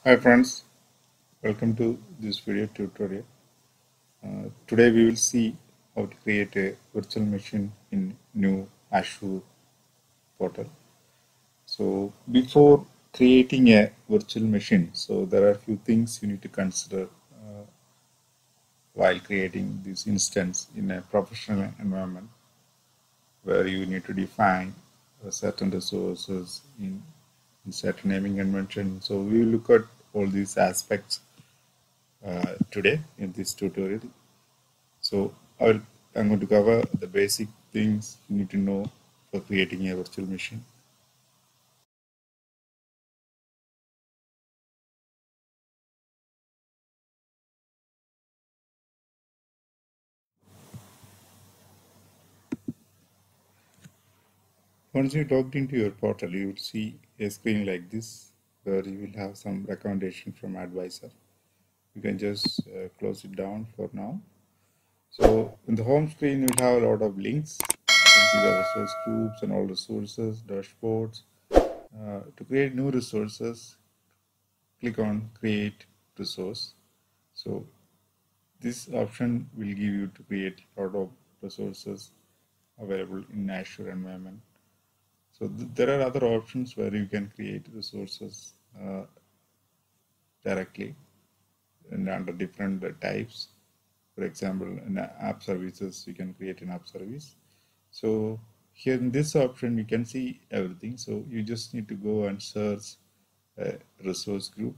Hi friends, welcome to this video tutorial. Today we will see how to create a virtual machine in new Azure portal. So before creating a virtual machine, so there are a few things you need to consider while creating this instance in a professional environment where you need to define certain resources in certain naming convention. So we will look at all these aspects today in this tutorial. So I'm going to cover the basic things you need to know for creating a virtual machine. Once you logged into your portal, you will see a screen like this where you will have some recommendation from advisor. You can just close it down for now. So in the home screen, you'll have a lot of links. You can see the resource groups and all resources, dashboards. To create new resources, click on create resource. So this option will give you to create a lot of resources available in Azure environment. So there are other options where you can create resources directly and under different types. For example, in app services, you can create an app service. So here in this option, you can see everything. So you just need to go and search a resource group.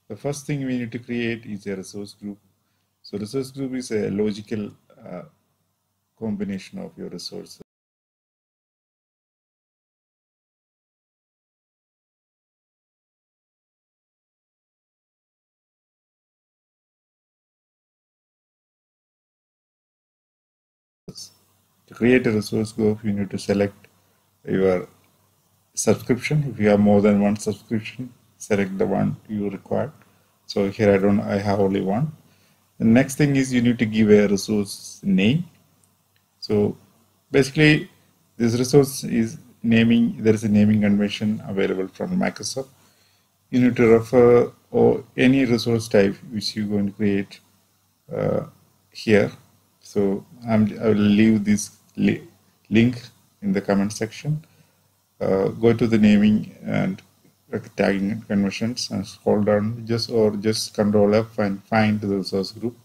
The first thing we need to create is a resource group. So resource group is a logical combination of your resources to create a resource group. You need to select your subscription. If you have more than one subscription, select the one you require. So here I have only one. The next thing is you need to give a resource name. So basically this resource is naming, there is a naming convention available from Microsoft. You need to refer or any resource type which you're going to create here. So I will leave this link in the comment section. Go to the naming and tagging conventions and scroll down just Control F and find the resource group.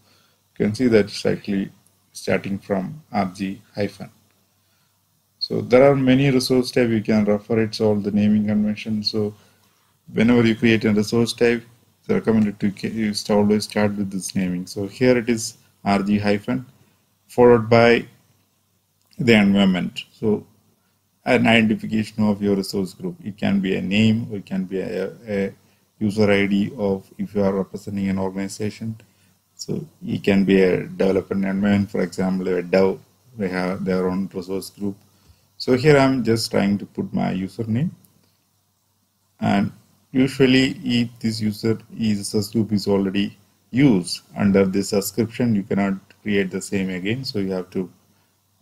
You can see that it's actually starting from RG hyphen. So there are many resource type you can refer. It's all the naming convention. So whenever you create a resource type, it's recommended to always start with this naming. So here it is RG hyphen followed by the environment. So an identification of your resource group. It can be a name, or it can be a user ID of if you are representing an organization. So it can be a development environment, for example, a dev, they have their own resource group. So here I'm just trying to put my username, and usually if this resource group is already used under the subscription, you cannot create the same again. So you have to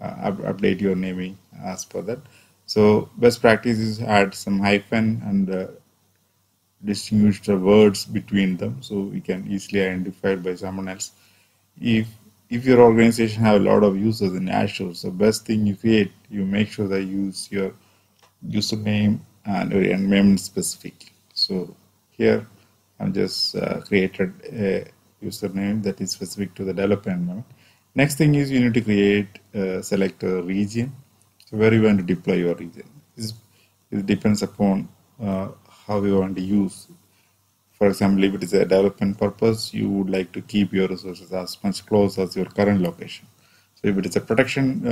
update your naming as per that. So best practice is add some hyphen and distinguish the words between them so we can easily identify it by someone else. If your organization have a lot of users in Azure, so best thing you create, you make sure that you use your username and your environment specific. So here I'm just created a username that is specific to the developer environment. Next thing is you need to create select a region. So where you want to deploy your region. It depends upon how you want to use. For example, if it is a development purpose, you would like to keep your resources as much close as your current location. So if it is a production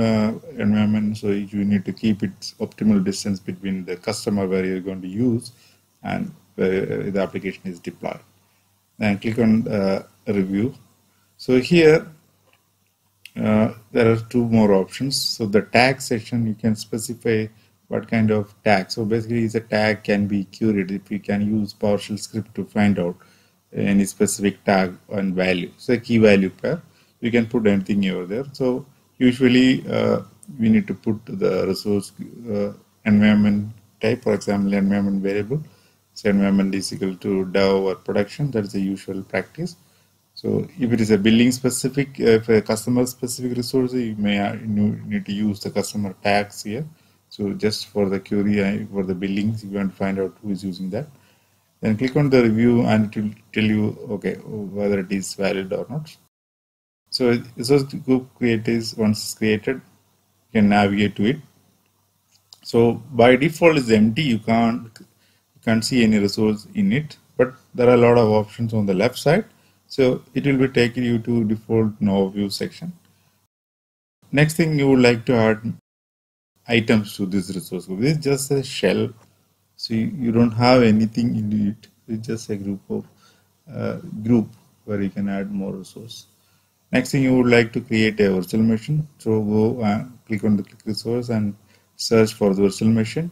environment, so you need to keep its optimal distance between the customer where you're going to use and where the application is deployed. And click on review. So here there are two more options. So the tag section, you can specify what kind of tag. So basically, the tag can be curated. If you can use PowerShell script to find out any specific tag and value. So a key value pair, you can put anything over there. So usually we need to put the resource environment type, for example, environment variable. So environment is equal to dev or production. That is the usual practice. So if it is a billing specific, if a customer specific resource, you may need to use the customer tags here. So just for the query, for the billings, you want to find out who is using that. Then click on the review and it will tell you, okay, whether it is valid or not. So resource group is once it's created, you can navigate to it. So by default it's empty, you can't see any resource in it, but there are a lot of options on the left side. So it will be taking you to default overview section. Next thing, you would like to add items to this resource group. This is just a shell, so you don't have anything in it. It's just a group where you can add more resource. Next thing, you would like to create a virtual machine. So go and click on the click resource and search for the virtual machine.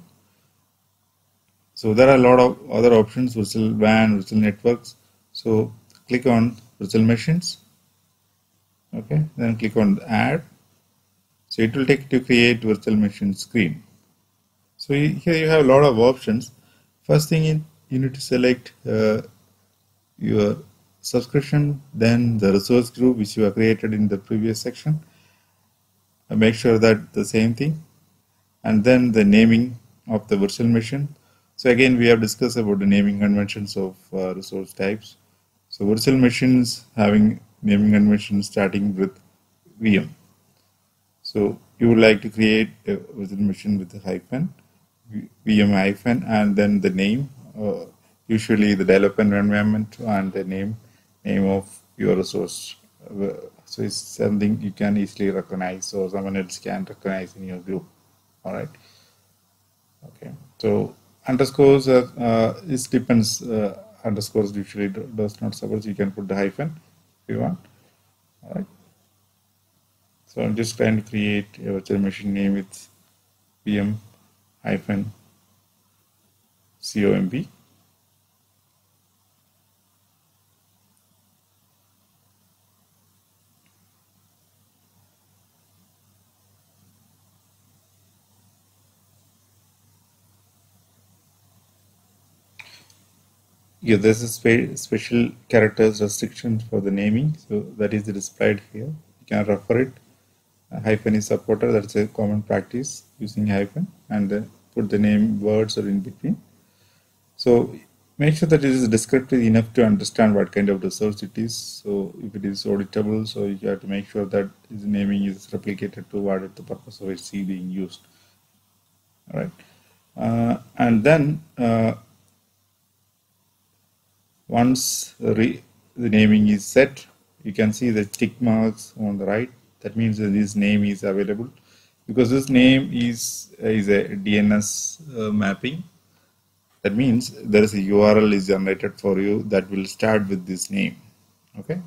So there are a lot of other options, virtual WAN, virtual networks. So click on virtual machines. Okay, then click on add. So it will take you to create virtual machine screen. So here you have a lot of options. First thing you need to select your subscription, then the resource group which you have created in the previous section. Make sure that the same thing, and then the naming of the virtual machine. So again, we have discussed about the naming conventions of resource types. So virtual machines having naming conventions starting with VM. So you would like to create a virtual machine with a hyphen, VM hyphen, and then the name, usually the development environment and the name of your resource. So it's something you can easily recognize or someone else can recognize in your group. All right. Okay. So underscores, it depends. Underscores usually does not support. You can put the hyphen if you want. All right. So I'm just trying to create a virtual machine name with VM hyphen COMB. Yeah, there's a special characters restriction for the naming, so that is displayed here. You can refer it. Hyphen is supported. That's a common practice using hyphen, and then put the name words or in between. So make sure that it is descriptive enough to understand what kind of resource it is. So if it is auditable, so you have to make sure that its naming is replicated to what the purpose of it's being used. All right, and then once the naming is set, you can see the tick marks on the right. That means that this name is available, because this name is a DNS mapping. That means there is a URL is generated for you that will start with this name. Okay.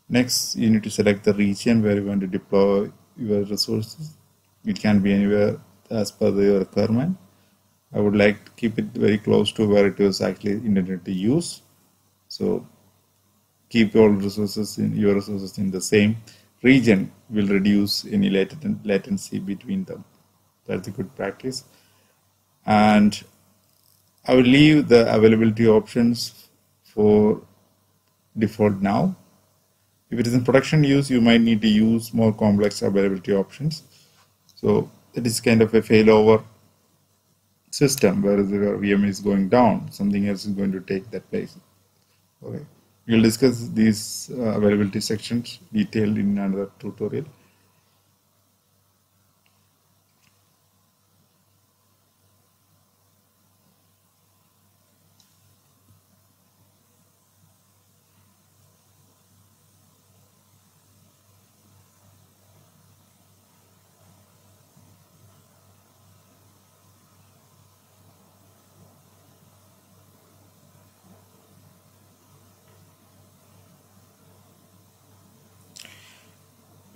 Next, you need to select the region where you want to deploy your resources. It can be anywhere as per your requirement. I would like to keep it very close to where it was actually intended to use. So keep all resources in your resources in the same region will reduce any latency between them. That's a good practice. And I will leave the availability options for default now. If it is in production use, you might need to use more complex availability options. So it is kind of a failover system where the VM is going down, something else is going to take that place. Okay. We'll discuss these availability sections detailed in another tutorial.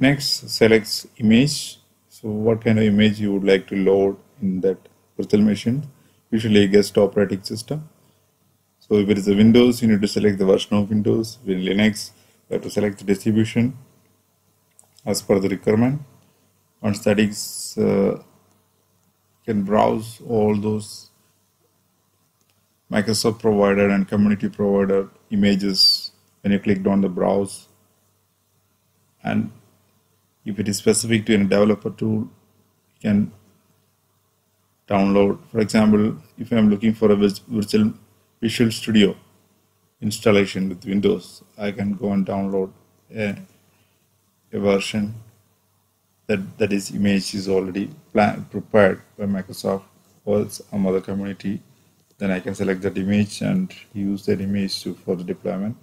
Next, selects image. So what kind of image you would like to load in that virtual machine? Usually a guest operating system. So if it is a Windows, you need to select the version of Windows. With Linux, you have to select the distribution as per the requirement. Once that is, you can browse all those Microsoft provided and community provided images when you clicked on the browse. And if it is specific to a developer tool, you can download. For example, if I'm looking for a virtual Visual Studio installation with Windows, I can go and download a version that is image is already prepared by Microsoft or some other community. Then I can select that image and use that image for the deployment.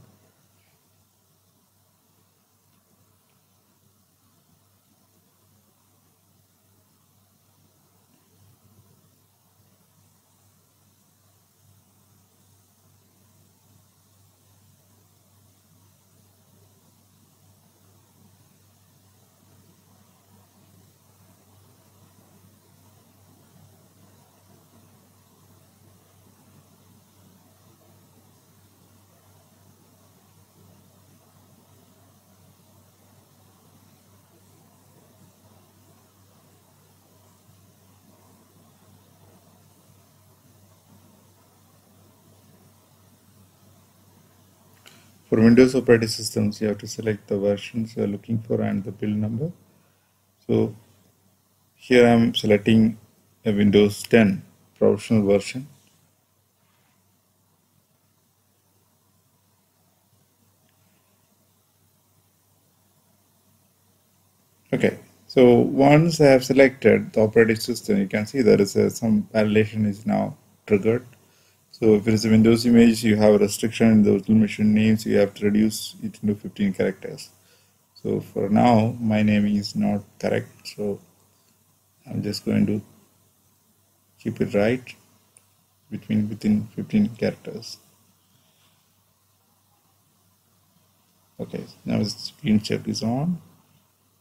For Windows operating systems, you have to select the versions you are looking for and the build number. So here I am selecting a Windows 10 professional version. Okay, so once I have selected the operating system, you can see there is some validation is now triggered. So if it is a Windows image, you have a restriction in the virtual machine names, you have to reduce it into 15 characters. So for now, my name is not correct, so I'm just going to keep it right within 15 characters. Okay, now the screen check is on.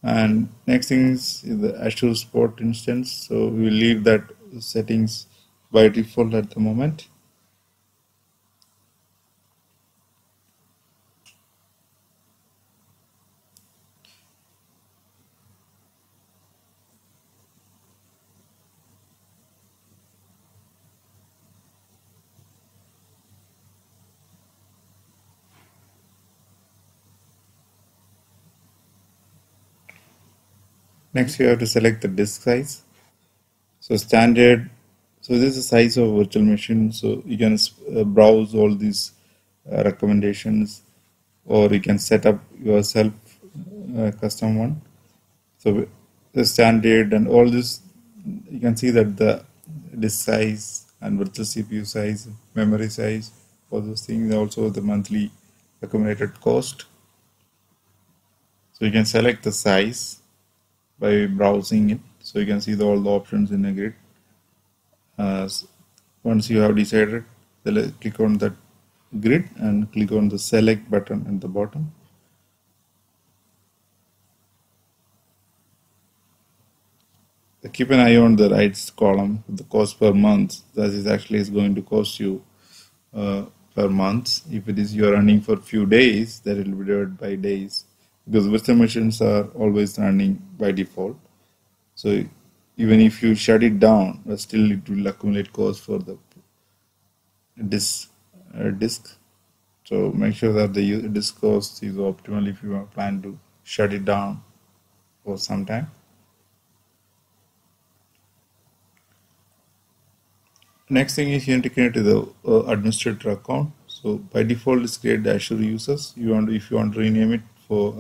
And next thing is the Azure Spot instance. So we will leave that settings by default at the moment. Next, you have to select the disk size. So standard. So this is the size of virtual machine. So you can browse all these recommendations, or you can set up yourself custom one. So the standard and all this, you can see that the disk size and virtual CPU size, memory size, all those things, also the monthly accumulated cost. So you can select the size by browsing it. So you can see all the options in a grid. Once you have decided, click on that grid and click on the select button at the bottom. Keep an eye on the right column, the cost per month. That is actually is going to cost you per month. If it is you are running for few days, that will be divided by days, because virtual machines are always running by default. So even if you shut it down, still it will accumulate cost for the disk. So make sure that the disk cost is optimal if you plan to shut it down for some time. Next thing is you need to create the administrator account. So by default, it's created Azure users. If you want to rename it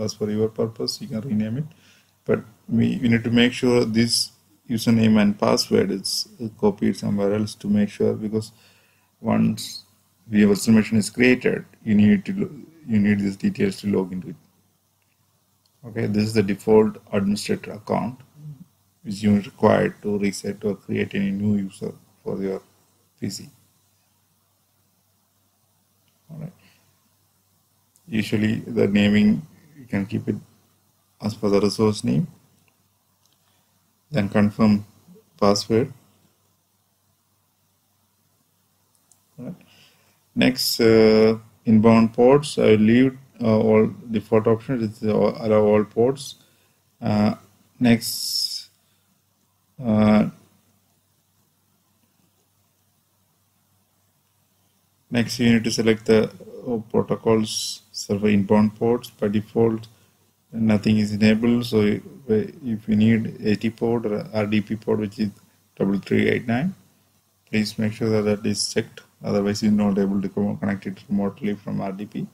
as for your purpose, you can rename it. But we need to make sure this username and password is copied somewhere else to make sure, because once the virtual machine is created, you need these details to log into it. Okay, this is the default administrator account which you require to reset or create any new user for your PC. All right. Usually the naming, you can keep it as per the resource name. Then confirm password. All right. Next, inbound ports, I will leave all default options. It's allow all ports. Next, Next, you need to select the protocols server inbound ports. By default, nothing is enabled. So if you need AT port or RDP port, which is 3389, please make sure that that is checked. Otherwise, you're not able to connect it remotely from RDP.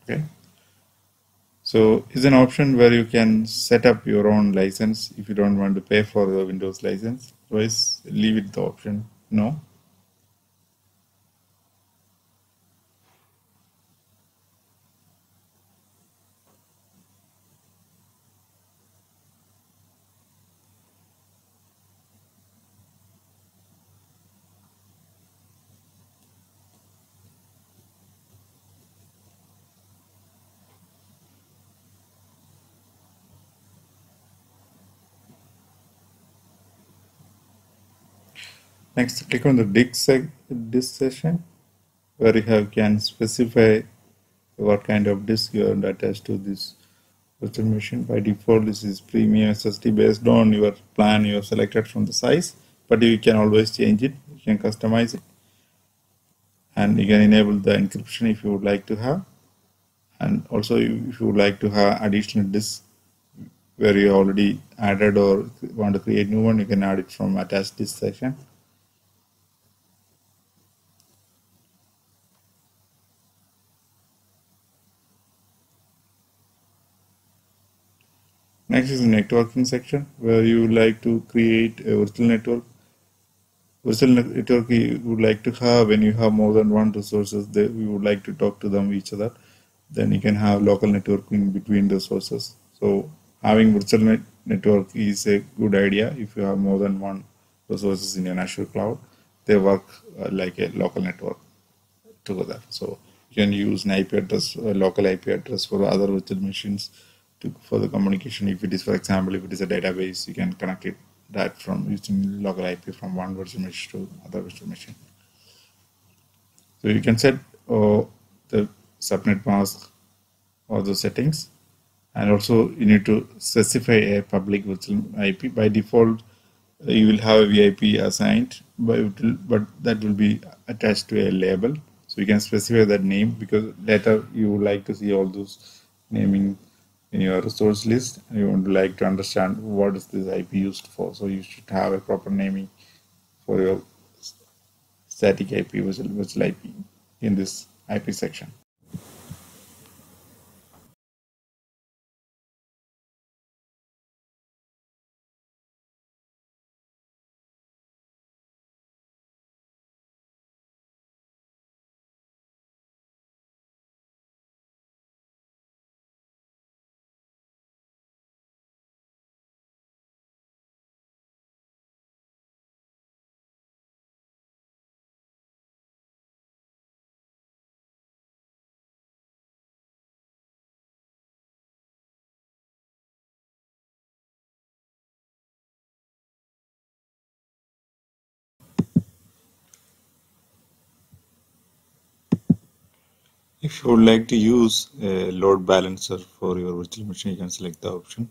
Okay. So it's an option where you can set up your own license if you don't want to pay for the Windows license. Otherwise, leave it the option no. Next, click on the disk session where can specify what kind of disk you are attached to this virtual machine. By default, this is premium SSD based on your plan you have selected from the size, but you can always change it. You can customize it, and you can enable the encryption if you would like to have. And also, if you would like to have additional disks where you already added or want to create new one, you can add it from attached disk section. Next is the networking section where you would like to create a virtual network. Virtual network you would like to have when you have more than one resources. You would like to talk to them each other. Then you can have local networking between the sources. So having virtual network is a good idea if you have more than one resources in your Azure cloud. They work like a local network together. So you can use an IP address, a local IP address for other virtual machines for the communication. If it is, for example, if it is a database, you can connect it that from using local IP from one virtual machine to other virtual machine. So you can set the subnet mask or the settings, and also you need to specify a public virtual IP. By default, you will have a VIP assigned, but that will be attached to a label. So you can specify that name because later you would like to see all those naming in your resource list. And you would like to understand what is this IP used for. So you should have a proper naming for your static IP, virtual IP in this IP section. If you would like to use a load balancer for your virtual machine, you can select the option.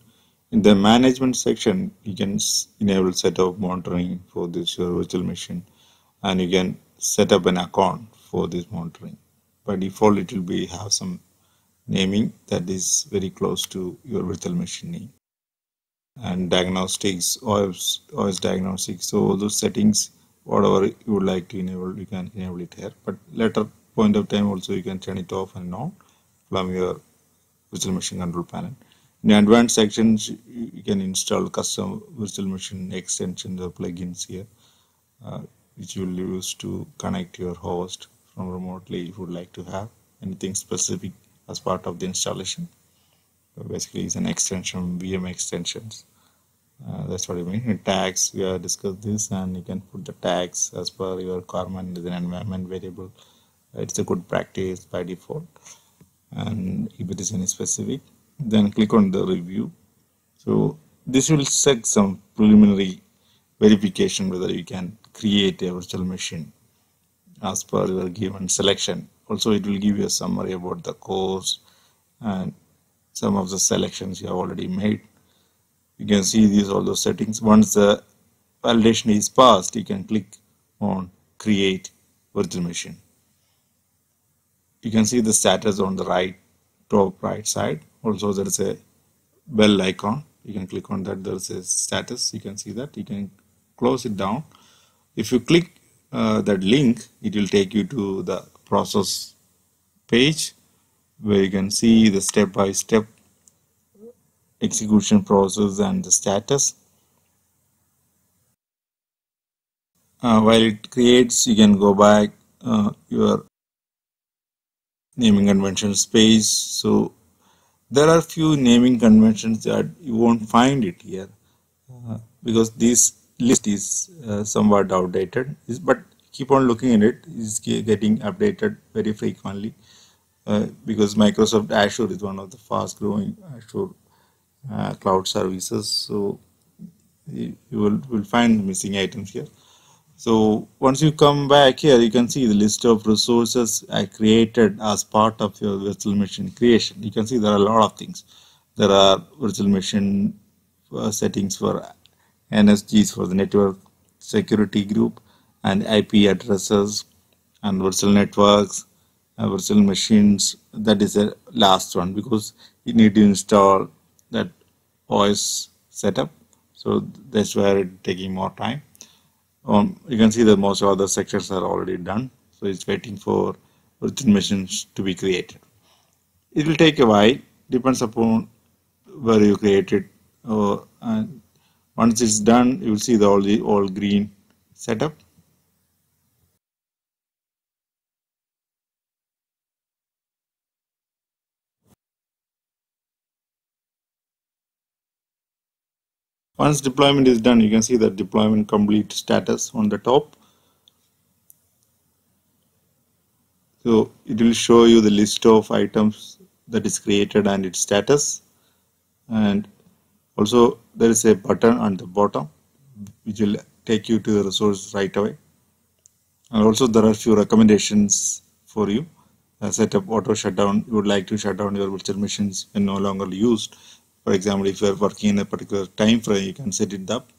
In the management section, you can enable setup monitoring for this your virtual machine, and you can set up an account for this monitoring. By default, it will be have some naming that is very close to your virtual machine name. And diagnostics, OS diagnostics. So those settings, whatever you would like to enable, you can enable it here. But later point of time also you can turn it off and on from your virtual machine control panel. In the advanced sections, you can install custom virtual machine extensions or plugins here, which you will use to connect your host from remotely if you would like to have anything specific as part of the installation. So basically, it's an extension, VM extensions. That's what I mean. In tags, we have discussed this, and you can put the tags as per your requirement as an environment variable. It's a good practice by default. And if it is any specific, then click on the review. So this will set some preliminary verification whether you can create a virtual machine as per your given selection. Also, it will give you a summary about the course and some of the selections you have already made. You can see these all those settings. Once the validation is passed, you can click on create virtual machine. You can see the status on the top right side. Also there is a bell icon. You can click on that. There is a status. You can see that. You can close it down. If you click that link, it will take you to the process page where you can see the step-by-step execution process and the status. While it creates, you can go back your naming conventions page. So there are few naming conventions that you won't find it here because this list is somewhat outdated. But keep on looking at it. It's getting updated very frequently because Microsoft Azure is one of the fast-growing Azure cloud services. So you will find missing items here. So once you come back here, you can see the list of resources I created as part of your virtual machine creation. You can see there are a lot of things. There are virtual machine settings for NSGs for the network security group and IP addresses and virtual networks, virtual machines. That is the last one because you need to install that OS setup. So that's where it's taking more time. You can see that most of the sections are already done, so it's waiting for virtual machines to be created. It will take a while, depends upon where you create it. And once it's done, you will see the all green setup. Once deployment is done, you can see the deployment complete status on the top. So it will show you the list of items that is created and its status. And also there is a button on the bottom which will take you to the resource right away. And also there are few recommendations for you. Set up auto shutdown. You would like to shut down your virtual machines when no longer used. For example, if you are working in a particular time frame, you can set it up.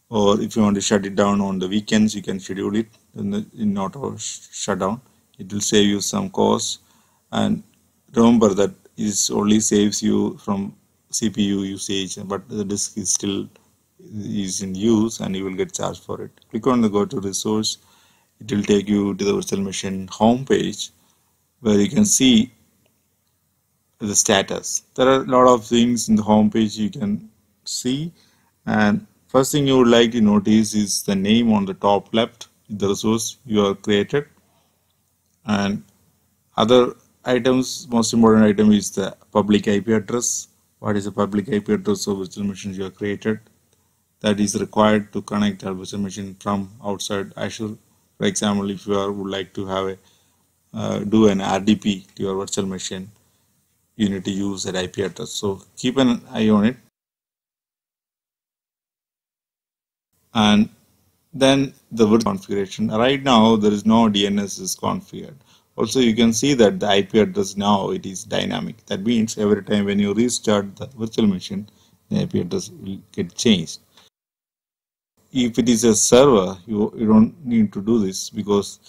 Or if you want to shut it down on the weekends, you can schedule it in auto shutdown. It will save you some cost. And remember that it only saves you from CPU usage, but the disk is still in use and you will get charged for it. Click on the go to resource. It will take you to the virtual machine home page where you can see the status. There are a lot of things in the home page you can see, and first thing you would like to notice is the name on the top left, the resource you have created, and other items. Most important item is the public IP address. What is the public IP address of virtual machines you have created that is required to connect a virtual machine from outside Azure? For example, if you would like to have do an RDP to your virtual machine, you need to use that IP address. So keep an eye on it. And then the virtual configuration. Right now there is no DNS is configured. Also you can see that the IP address now it is dynamic. That means every time when you restart the virtual machine, the IP address will get changed. If it is a server, you don't need to do this because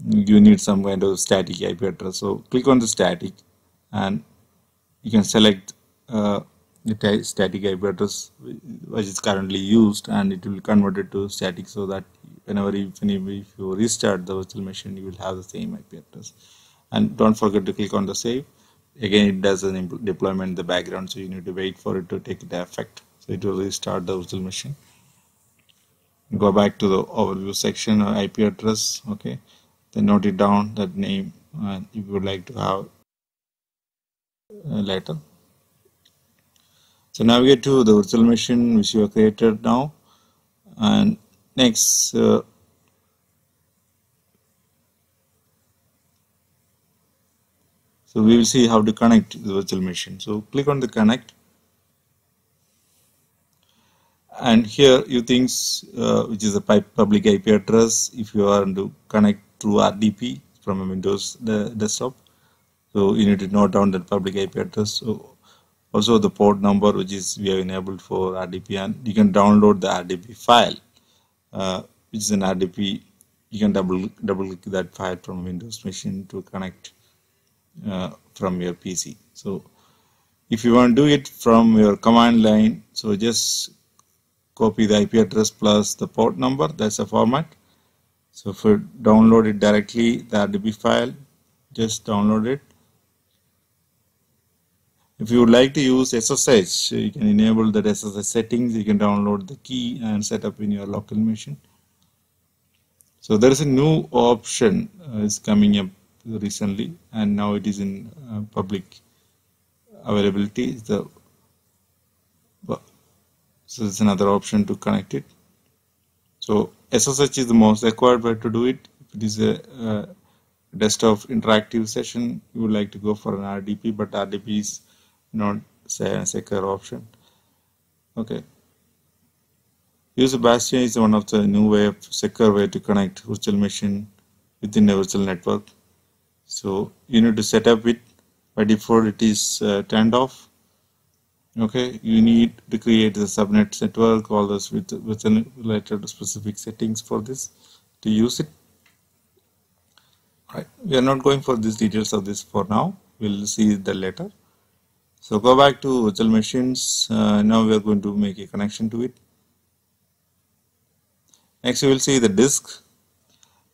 you need some kind of static IP address. So click on the static and you can select the static IP address which is currently used, and it will convert it to static so that if you restart the virtual machine, you will have the same IP address. And don't forget to click on the save. Again, it does an deployment in the background, so you need to wait for it to take the effect. So it will restart the virtual machine. Go back to the overview section or IP address. Okay, then note it down that name, and if you would like to have later. So navigate to the virtual machine which you have created now, and next so we will see how to connect the virtual machine. So click on the connect, and here you things which is a public IP address if you are to connect through RDP from a Windows desktop. So you need to note down that public IP address. So Also the port number which is we have enabled for RDP, and you can download the RDP file which is an RDP. You can double click that file from Windows machine to connect from your PC. So if you want to do it from your command line, so just copy the IP address plus the port number. That's the format. So if you download it directly, the RDP file, just download it. If you would like to use SSH, you can enable that SSH settings. You can download the key and set up in your local machine. So there is a new option is coming up recently, and now it is in public availability. So it's another option to connect it. So SSH is the most required way to do it. If it is a desktop interactive session, you would like to go for an RDP, but RDP is not a secure option. Okay. Use Bastion is one of the new way of secure way to connect virtual machine within a virtual network. So you need to set up it. By default, it is turned off. Okay, you need to create the subnet network, all those with related specific settings for this to use it. Right. We are not going for these details of this for now. We'll see that later. So go back to virtual machines. Now we are going to make a connection to it. Next, you will see the disk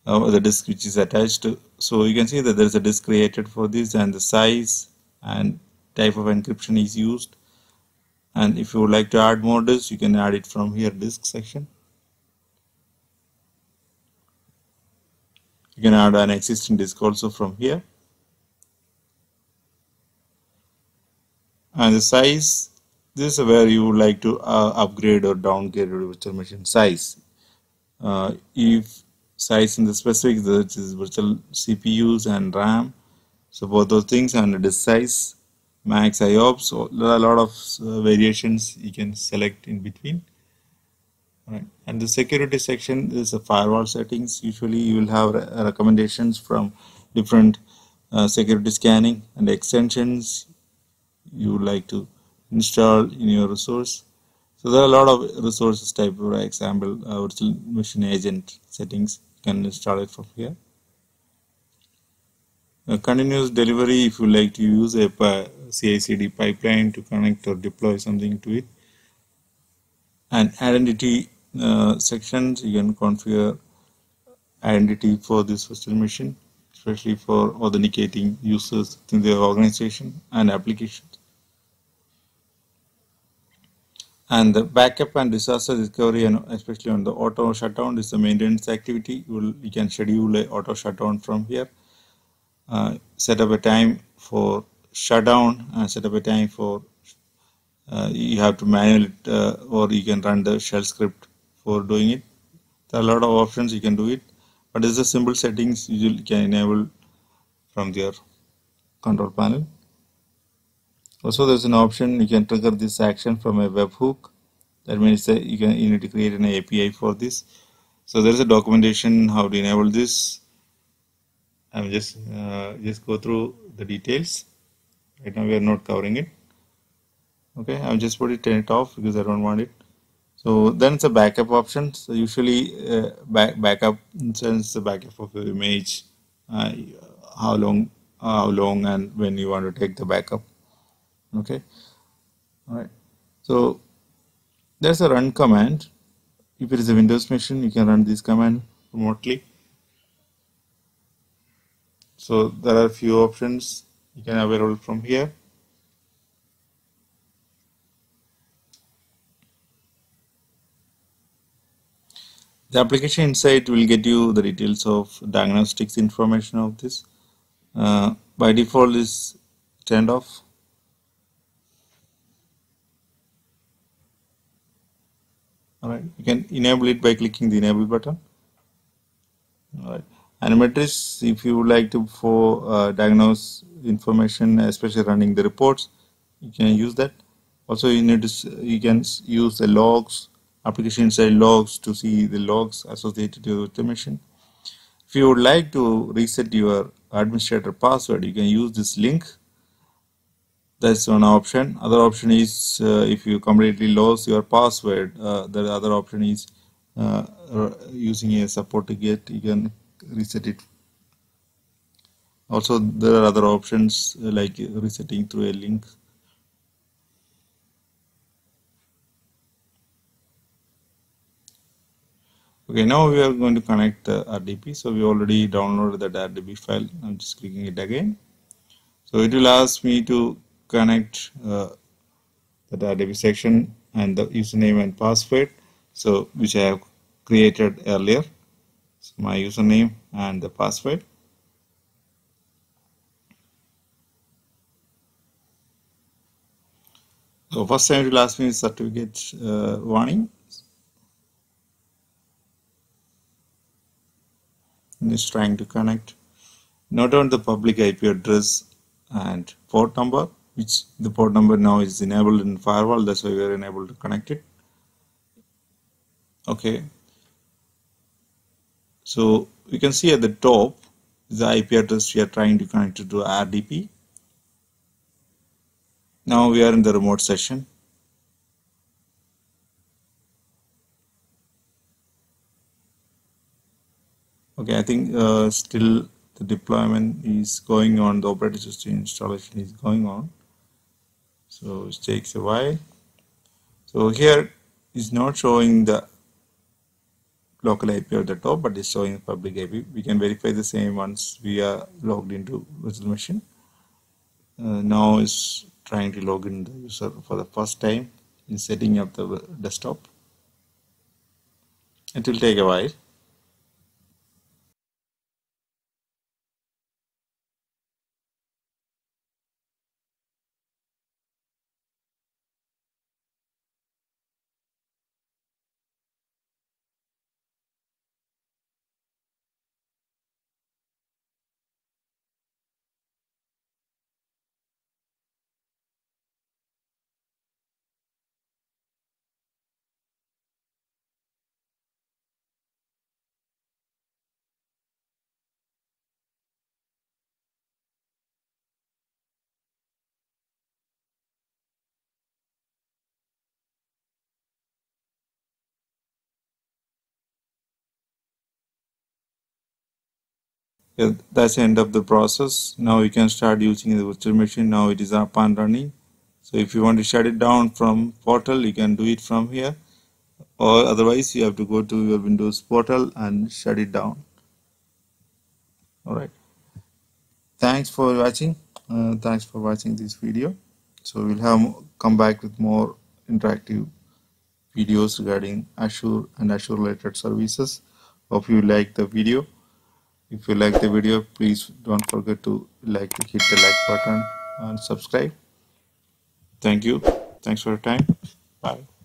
which is attached to. So you can see that there is a disk created for this, and the size and type of encryption is used. And if you would like to add more disks, you can add it from here, disk section. You can add an existing disk also from here. And the size, this is where you would like to upgrade or downgrade your virtual machine size. If size in the specific, which is virtual CPUs and RAM, so both those things, and the disk size, max IOPS, so there are a lot of variations you can select in between. Right. And the security section is the firewall settings. Usually you will have recommendations from different security scanning and extensions you would like to install in your resource. So there are a lot of resources type, for example, virtual machine agent settings. You can install it from here. Continuous delivery, if you like to use a CI/CD pipeline to connect or deploy something to it. And identity sections, you can configure identity for this virtual machine, especially for authenticating users in their organization and applications. And the backup and disaster recovery, and especially on the auto shutdown, is the maintenance activity. You can schedule a auto shutdown from here. Set up a time for shutdown and set up a time for you have to manually or you can run the shell script for doing it. There are a lot of options you can do it, but it's the simple settings you can enable from your control panel. Also, there's an option you can trigger this action from a webhook. That means that you need to create an API for this. So there is a documentation how to enable this. I'm just go through the details. Right now we are not covering it. Okay, I'm just turn it off because I don't want it. So then it's a backup option. So usually backup sends the backup of your image, how long and when you want to take the backup. Okay, all right. So there's a run command. If it is a Windows machine, you can run this command remotely. So there are a few options you can available from here. The application inside will get you the details of diagnostics information of this. By default is turned off. Alright, you can enable it by clicking the enable button. Alright, and metrics, if you would like to diagnose information, especially running the reports, you can use that. Also, you can use the logs, application inside logs to see the logs associated with the machine. If you would like to reset your administrator password, you can use this link That's one option. Other option is if you completely lose your password, the other option is using a support ticket, you can reset it. Also, there are other options like resetting through a link. Okay, now we are going to connect the RDP. So we already downloaded that RDP file. I'm just clicking it again. So it will ask me to connect the RDP section and the username and password. So which I have created earlier. So my username and the password. So first time it will ask me certificate warning. And it's trying to connect. Note down the public IP address and port number, which the port number now is enabled in firewall. That's why we are unable to connect it. Okay. So you can see at the top the IP address we are trying to connect to RDP. Now we are in the remote session. Okay, I think still the deployment is going on, the operating system installation is going on. So it takes a while. So here is not showing the local IP at the top, but it's showing public IP. We can verify the same once we are logged into virtual machine. Now is trying to log in the user for the first time in setting up the desktop. It will take a while. Yeah, that's the end of the process. Now you can start using the virtual machine. Now it is up and running. So if you want to shut it down from portal, you can do it from here, or otherwise you have to go to your Windows portal and shut it down. All right. Thanks for watching. Thanks for watching this video. So we'll have come back with more interactive videos regarding Azure and Azure related services. Hope you like the video. If you like the video, please don't forget to hit the like button and subscribe. Thank you. Thanks for your time. Bye.